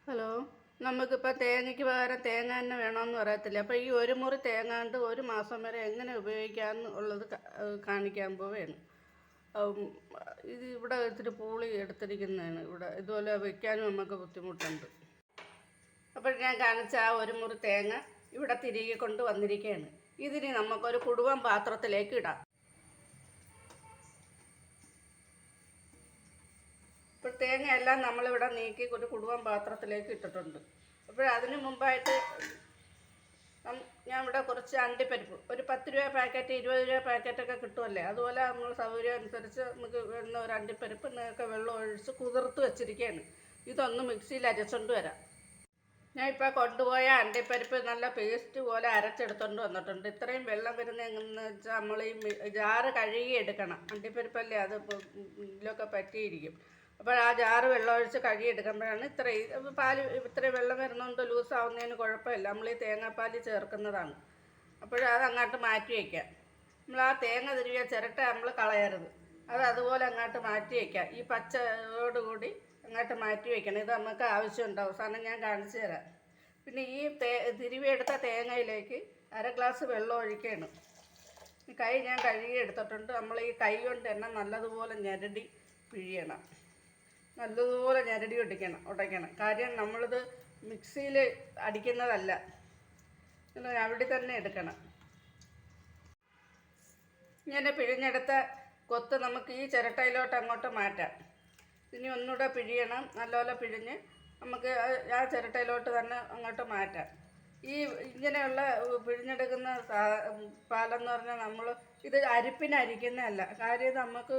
Hello. നമുക്കിപ്പോൾ തേങ്ങയ്ക്ക് പകരം തേങ്ങ തന്നെ വേണമെന്ന് പറയത്തില്ല. അപ്പോൾ ഈ ഒരു മുറി തേങ്ങ കൊണ്ട് ഒരു മാസം വരെ എങ്ങനെ ഉപയോഗിക്കാമെന്ന് ഉള്ളത് കാണിക്കാൻ പോവുകയാണ്. ഇത് ഇവിടെ ഇത്തിരി പൂളി എടുത്തിരിക്കുന്നതാണ്. ഇവിടെ ഇതുപോലെ വയ്ക്കാനും നമുക്ക് ബുദ്ധിമുട്ടുണ്ട്. അപ്പോൾ ഞാൻ കാണിച്ച ആ ഒരു മുറി തേങ്ങ ഇവിടെ തിരികെ കൊണ്ട് വന്നിരിക്കുകയാണ്. ഇതിന് നമുക്കൊരു കുടുവം പാത്രത്തിലേക്ക് ഇടാം. ഇപ്പോൾ തേങ്ങയെല്ലാം നമ്മളിവിടെ നീക്കി ഒരു കുടുവം പാത്രത്തിലേക്ക് ഇട്ടിട്ടുണ്ട്. അപ്പോൾ അതിന് മുമ്പായിട്ട് ഞാൻ ഇവിടെ കുറച്ച് അണ്ടിപ്പരിപ്പ്, ഒരു 10 രൂപ പാക്കറ്റ് 20 രൂപ പാക്കറ്റൊക്കെ കിട്ടുമല്ലേ, അതുപോലെ നമ്മൾ സൗകര്യം അനുസരിച്ച് നമുക്ക് വേണ്ട ഒരു അണ്ടിപ്പരിപ്പ് നിങ്ങൾക്ക് വെള്ളം ഒഴിച്ച് കുതിർത്ത് വെച്ചിരിക്കുകയാണ്. ഇതൊന്ന് മിക്സിയിൽ അരച്ചുകൊണ്ട് വരാം. ഞാൻ ഇപ്പോൾ കൊണ്ടുപോയ അണ്ടിപ്പരിപ്പ് നല്ല പേസ്റ്റ് പോലെ അരച്ചെടുത്തുകൊണ്ട് വന്നിട്ടുണ്ട്. ഇത്രയും വെള്ളം വരുന്ന എങ്ങനെയെന്ന് വെച്ചാൽ നമ്മൾ ഈ ജാറ് കഴുകി എടുക്കണം. അണ്ടിപ്പരിപ്പല്ലേ, അത് ഇതിലൊക്കെ പറ്റിയിരിക്കും. അപ്പോൾ ആ ജാറ് വെള്ളമൊഴിച്ച് കഴുകിയെടുക്കുമ്പോഴാണ് ഇത്രയും വെള്ളം വരുന്നതുകൊണ്ട് ലൂസാവുന്നതിന് കുഴപ്പമില്ല. നമ്മൾ ഈ തേങ്ങാപ്പാൽ ചേർക്കുന്നതാണ്. അത് അങ്ങോട്ട് മാറ്റി വയ്ക്കാം. നമ്മൾ ആ തേങ്ങ തിരുവിയ ചിരട്ട നമ്മൾ കളയരുത്, അത് അതുപോലെ അങ്ങോട്ട് മാറ്റി വയ്ക്കാം. ഈ പച്ചയോടുകൂടി അങ്ങോട്ട് മാറ്റി വയ്ക്കണം. ഇത് നമുക്ക് ആവശ്യമുണ്ട്. അവസാനം ഞാൻ കാണിച്ചു തരാം. പിന്നെ ഈ തിരുവിയെടുത്ത തേങ്ങയിലേക്ക് 1/2 ഗ്ലാസ് വെള്ളം ഒഴിക്കുകയാണ്. ഈ കൈ ഞാൻ കഴുകി എടുത്തിട്ടുണ്ട്. നമ്മൾ ഈ കൈ കൊണ്ട് തന്നെ നല്ലതുപോലെ ഞെരടി പിഴിയണം. നല്ലതുപോലെ ഞെരടി ഉടയ്ക്കണം. കാര്യം നമ്മളിത് മിക്സിയിൽ അടിക്കുന്നതല്ല, അവിടെ തന്നെ എടുക്കണം. ഇങ്ങനെ പിഴിഞ്ഞെടുത്ത കൊത്ത് നമുക്ക് ഈ ചിരട്ടയിലോട്ട് അങ്ങോട്ട് മാറ്റാം. ഇനി ഒന്നുകൂടെ പിഴിയണം. നല്ലപോലെ പിഴിഞ്ഞ് നമുക്ക് ആ ചിരട്ടയിലോട്ട് തന്നെ അങ്ങോട്ട് മാറ്റാം. ഈ ഇങ്ങനെയുള്ള പിഴിഞ്ഞെടുക്കുന്ന പാലെന്ന് പറഞ്ഞാൽ നമ്മൾ ഇത് അരിപ്പിനരിക്കുന്നതല്ല. കാര്യം നമുക്ക്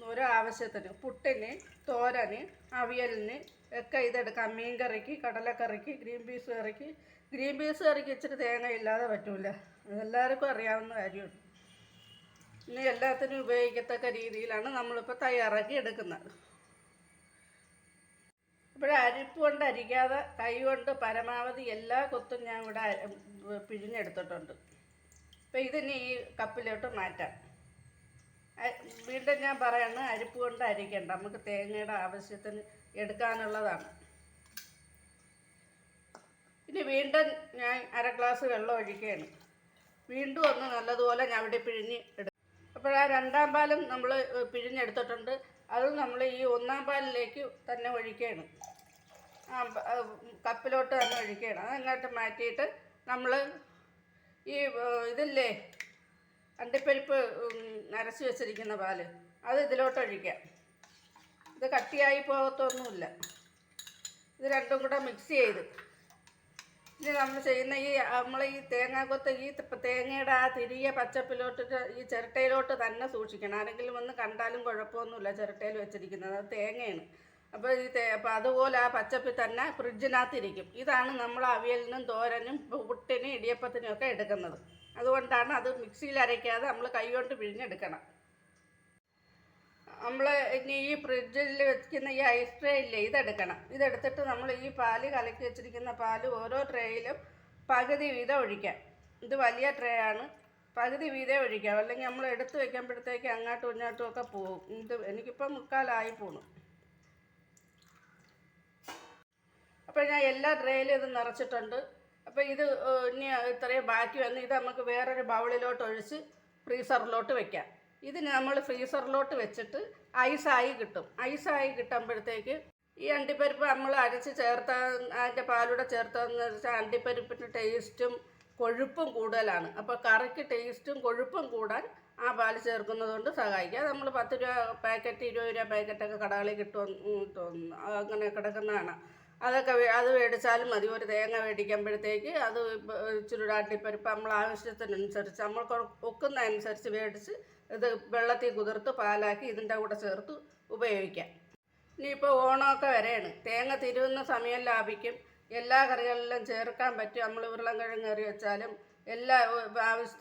ഓരോ ആവശ്യത്തിന്, പുട്ടിന്, തോരന്, അവിയലിന് ഒക്കെ ഇതെടുക്കാം. മീൻ കറിക്ക്, കടലക്കറിക്ക്, ഗ്രീൻ പീസ് കറിക്ക് ഇച്ചിരി തേങ്ങ ഇല്ലാതെ പറ്റില്ല. അതെല്ലാവർക്കും അറിയാവുന്ന കാര്യമാണ്. ഇനി എല്ലാത്തിനും ഉപയോഗിക്കത്തക്ക രീതിയിലാണ് നമ്മളിപ്പോൾ തയ്യാറാക്കി എടുക്കുന്നത്. അരിപ്പ് കൊണ്ട് അരിക്കാതെ കൈ കൊണ്ട് പരമാവധി എല്ലാ കൊത്തും ഞാൻ ഇവിടെ പിഴിഞ്ഞെടുത്തിട്ടുണ്ട്. അപ്പോൾ ഇതിന് ഈ കപ്പിലോട്ട് മാറ്റാം. വീണ്ടും ഞാൻ പറയുന്നത്, അരിപ്പ് കൊണ്ട് അരിക്കേണ്ട, നമുക്ക് തേങ്ങയുടെ ആവശ്യത്തിന് എടുക്കാനുള്ളതാണ്. ഇനി വീണ്ടും ഞാൻ 1/2 ഗ്ലാസ് വെള്ളം ഒഴിക്കുകയാണ്. വീണ്ടും ഒന്ന് നല്ലതുപോലെ ഞാൻ ഇവിടെ പിഴിഞ്ഞ് എടുക്കും. അപ്പോൾ ആ 2ാം പാലും നമ്മൾ പിഴിഞ്ഞെടുത്തിട്ടുണ്ട്. അത് നമ്മൾ ഈ 1ാം പാലിലേക്ക് തന്നെ ഒഴിക്കുകയാണ്. കപ്പിലോട്ട് തന്നെ ഒഴിക്കുകയാണ്. അതങ്ങോട്ട് മാറ്റിയിട്ട് നമ്മൾ ഈ ഇതില്ലേ അണ്ടിപ്പരിപ്പ് അരച്ച് വെച്ചിരിക്കുന്ന പാല്, അത് ഇതിലോട്ട് ഒഴിക്കാം. ഇത് കട്ടിയായി പോകത്തൊന്നുമില്ല. ഇത് രണ്ടും കൂടെ മിക്സ് ചെയ്ത് ഇനി നമ്മൾ ചെയ്യുന്ന നമ്മൾ ഈ തേങ്ങാക്കൊത്ത് ഈ തേങ്ങയുടെ ആ തിരിയ പച്ചപ്പിലോട്ടിട്ട് ഈ ചിരട്ടയിലോട്ട് തന്നെ സൂക്ഷിക്കണം. ആരെങ്കിലും വന്ന് കണ്ടാലും കുഴപ്പമൊന്നുമില്ല, ചിരട്ടയിൽ വെച്ചിരിക്കുന്നത് അത് തേങ്ങയാണ്. അപ്പോൾ അതുപോലെ ആ പച്ചപ്പിൽ തന്നെ ഫ്രിഡ്ജിനകത്തിരിക്കും. ഇതാണ് നമ്മൾ അവിയലിനും തോരനും പുട്ടിനും ഇടിയപ്പത്തിനും ഒക്കെ എടുക്കുന്നത്. അതുകൊണ്ടാണ് അത് മിക്സിയിൽ അരയ്ക്കാതെ നമ്മൾ കൈകൊണ്ട് പിഴിഞ്ഞെടുക്കണം. നമ്മൾ ഇനി ഈ ഫ്രിഡ്ജിൽ വെക്കുന്ന ഈ ഐസ് ട്രേ ഇല്ലേ, ഇതെടുക്കണം. ഇതെടുത്തിട്ട് നമ്മൾ ഈ പാല് കലക്കി വെച്ചിരിക്കുന്ന പാല് ഓരോ ട്രേയിലും പകുതി വീതം ഒഴിക്കാം. ഇത് വലിയ ട്രേ ആണ്, പകുതി വീതം ഒഴിക്കാം. അല്ലെങ്കിൽ നമ്മൾ എടുത്ത് വയ്ക്കുമ്പോഴത്തേക്ക് അങ്ങോട്ടും ഇങ്ങോട്ടും ഒക്കെ പോകും. എനിക്കിപ്പം 3/4 പോണു. അപ്പോൾ ഞാൻ എല്ലാ ട്രേയിലും ഇത് നിറച്ചിട്ടുണ്ട്. അപ്പോൾ ഇത് ഇനി ഇത്രയും ബാക്കി വന്ന് ഇത് നമുക്ക് വേറൊരു ബൗളിലോട്ട് ഒഴിച്ച് ഫ്രീസറിലോട്ട് വെക്കാം. ഇതിന് നമ്മൾ ഫ്രീസറിലോട്ട് വെച്ചിട്ട് ഐസായി കിട്ടും. ഐസായി കിട്ടുമ്പോഴത്തേക്ക് ഈ അണ്ടിപ്പരിപ്പ് നമ്മൾ അരച്ച് അതിൻ്റെ പാലൂടെ ചേർത്തതെന്ന് വെച്ചാൽ അണ്ടിപ്പരിപ്പിൻ്റെ ടേസ്റ്റും കൊഴുപ്പും കൂടുതലാണ്. അപ്പോൾ കറിക്ക് ടേസ്റ്റും കൊഴുപ്പും കൂടാൻ ആ പാൽ ചേർക്കുന്നത് കൊണ്ട് സഹായിക്കുക. നമ്മൾ 10 രൂപ പാക്കറ്റ് 20 രൂപ പാക്കറ്റൊക്കെ കടകളിൽ കിട്ടുമെന്ന് തോന്നുന്നു, അങ്ങനെ കിടക്കുന്നതാണ്. അത് മേടിച്ചാലും മതി. ഒരു തേങ്ങ മേടിക്കുമ്പോഴത്തേക്ക് അത് ഇച്ചിരി അണ്ടിപ്പരിപ്പ് നമ്മൾ ആവശ്യത്തിനനുസരിച്ച് നമ്മൾ ഒക്കുന്നതനുസരിച്ച് മേടിച്ച് ഇത് വെള്ളത്തിൽ കുതിർത്ത് പാലാക്കി ഇതിൻ്റെ കൂടെ ചേർത്ത് ഉപയോഗിക്കാം. ഇനിയിപ്പോൾ ഓണമൊക്കെ വരെയാണ്. തേങ്ങ തിരുവുന്ന സമയം ലാഭിക്കും. എല്ലാ കറികളിലും ചേർക്കാൻ പറ്റും. നമ്മൾ ഉരുളൻകിഴങ്ങ് കറി വെച്ചാലും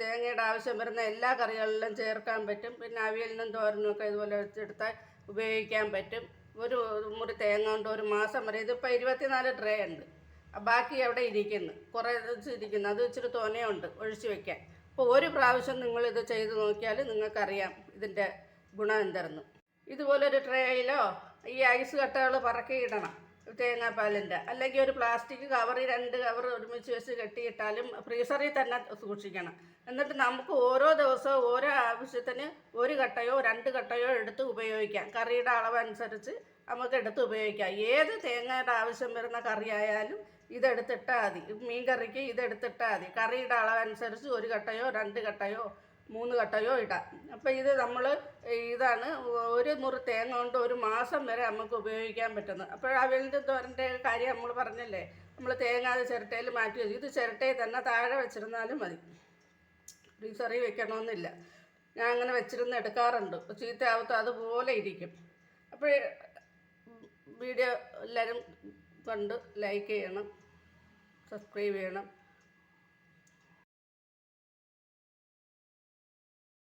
തേങ്ങയുടെ ആവശ്യം വരുന്ന എല്ലാ കറികളിലും ചേർക്കാൻ പറ്റും. പിന്നെ അവിയലിനും തോരനും ഒക്കെ ഇതുപോലെ വെച്ചെടുത്താൽ ഉപയോഗിക്കാൻ പറ്റും. ഒരു മുറി തേങ്ങ കൊണ്ട് ഒരു മാസം വരെ. ഇതിപ്പോൾ 24 ട്രേ ഉണ്ട്. ബാക്കി അവിടെ ഇരിക്കുന്നു, കുറേ ഇരിക്കുന്നു. അത് ഇച്ചിരി തോനെയുണ്ട് ഒഴിച്ച് വയ്ക്കാൻ. അപ്പോൾ ഒരു പ്രാവശ്യം നിങ്ങളിത് ചെയ്ത് നോക്കിയാൽ നിങ്ങൾക്കറിയാം ഇതിൻ്റെ ഗുണം എന്തായിരുന്നു. ഇതുപോലൊരു ട്രേയിലോ ഈ ഐസ് കട്ടകൾ പറക്കി ഇടണം. തേങ്ങാപ്പാലിൻ്റെ. അല്ലെങ്കിൽ ഒരു പ്ലാസ്റ്റിക് കവറിൽ 2 കവർ ഒരുമിച്ച് വെച്ച് കെട്ടിയിട്ടാലും ഫ്രീസറിൽ തന്നെ സൂക്ഷിക്കണം. എന്നിട്ട് നമുക്ക് ഓരോ ദിവസവും ഓരോ ആവശ്യത്തിന് 1 കട്ടയോ 2 കട്ടയോ എടുത്ത് ഉപയോഗിക്കാം. കറിയുടെ അളവനുസരിച്ച് നമുക്ക് എടുത്ത് ഉപയോഗിക്കാം. ഏത് തേങ്ങയുടെ ആവശ്യം വരുന്ന കറി ആയാലും ഇതെടുത്തിട്ടാൽ മതി. മീൻ കറിക്ക് ഇതെടുത്തിട്ടാൽ മതി. കറിയുടെ അളവനുസരിച്ച് 1 കട്ടയോ 2 കട്ടയോ 3 കട്ടയോ ഇടാം. അപ്പോൾ ഇത് നമ്മൾ ഇതാണ് ഒരു മുറി തേങ്ങ കൊണ്ട് 1 മാസം വരെ നമുക്ക് ഉപയോഗിക്കാൻ പറ്റുന്നത്. അപ്പോൾ അവിയലിൻ്റെ തോരൻ്റെ കാര്യം നമ്മൾ പറഞ്ഞല്ലേ, നമ്മൾ തേങ്ങ അത് ചിരട്ടയിൽ മാറ്റി വെച്ചു. ഇത് ചിരട്ടയിൽ തന്നെ താഴെ വെച്ചിരുന്നാലും മതി, ഫ്രീസറിൽ വെക്കണമെന്നില്ല. ഞാൻ അങ്ങനെ വെച്ചിരുന്ന് എടുക്കാറുണ്ട്. ചീത്തയാവത്തോ അതുപോലെ ഇരിക്കും. അപ്പോൾ വീഡിയോ എല്ലാവരും കണ്ട് ലൈക്ക് ചെയ്യണം, സബ്സ്ക്രൈബ് ചെയ്യണം.